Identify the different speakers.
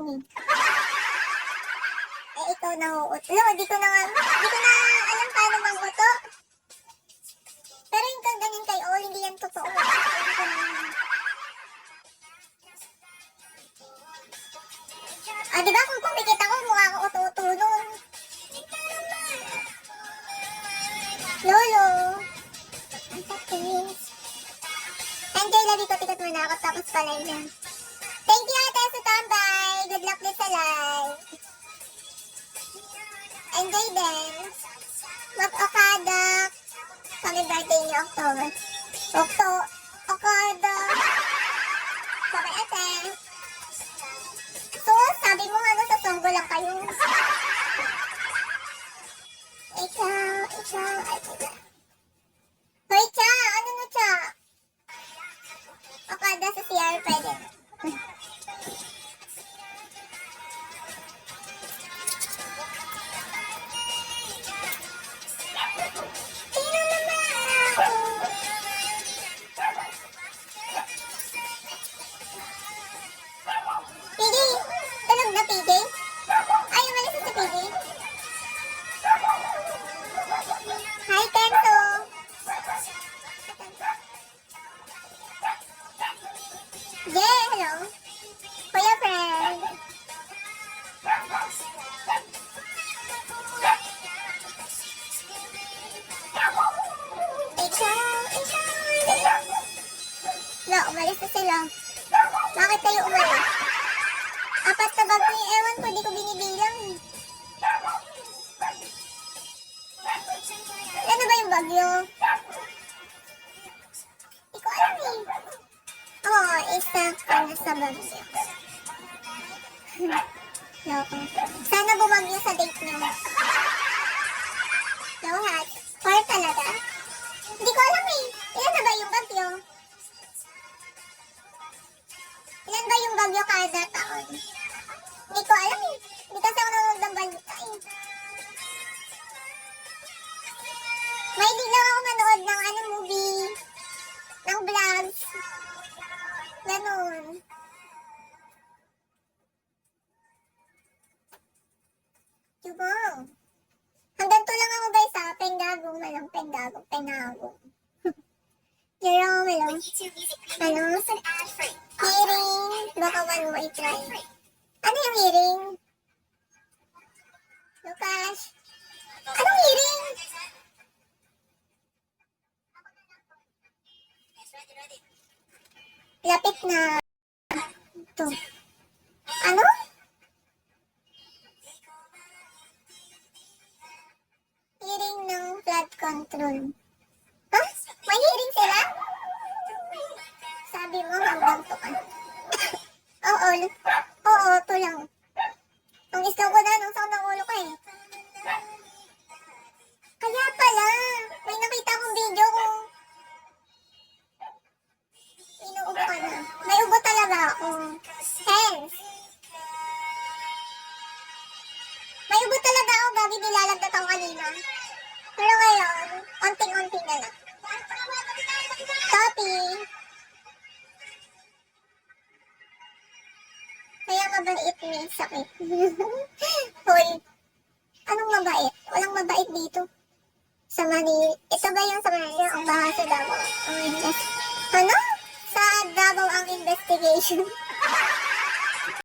Speaker 1: me. Eh, ikaw nanguuto. Di ko na alam paano manguto. Pero yung kang ganyan kay O, hindi yan totoo. Diba kung kumikita ko, mukha ko uto-uto nun. Lolo. Ang tapos. And kay Labi ko, tikat mo na ako, tapos pala yun. Thank you, ate, sa tambay. Good luck din sa live. Enjoy din. Mag Okada. Kami birthday niyo, October. Okada. Sabi, ate. So, sabi mo nga sa songgo lang kayo. Ikaw, ay, hoy, Cha! Ano na, Cha? Okada sa CR, pwede. Sino naman ako? PJ! Tulog na, PJ? Ay, umalis na si PJ? Hi, Kenzo! Yeah, hello. Kuya friend. Wala, umalis na sila. Bakit tayo umalis? Apat na bag ko yung ewan ko, di ko binibilang. Ano ba yung bagyo? Di ko alam eh. Oo, isa ka na sa bagyo. Loko. Sana bumagyo sa date niyo. Lahat. Or talaga? Hindi ko alam eh. Ilan na ba yung bagyo? Ilan ba yung bagyo kada taon? Hindi ko alam eh. Hindi kasi ako nanonood ng balita eh. May di lang ako manood ng movie. Ng vlogs. Ganun. Diba? Hanggang to lang ako guys ha. Pengagong na lang. Pengagong. Yara ako lang. Hearing. Baka one mo i-try. Ano yung hearing? Lucas. Anong hearing? Lapit na. Ito. Ano? Hearing ng flood control. Ha? May hearing sila? Sabi mo hanggang to ka. Oo, to lang. Ang iskaw ko na nung sa ulo ko eh. Kaya pala, may nakita akong video ko. Inuubo ka na. May ubo talaga ako. Hence. May ubo talaga ako, gabi nilalagdat ako kanina. Pero ngayon, onting-onti na lang. Topping. Kaya mabait may sakit. Hoy. Anong mabait? Walang mabait dito. Sa Manila. Ito ba yung sa Manila? Ang baha sa Davao. Ano? Sa Davao ang investigation.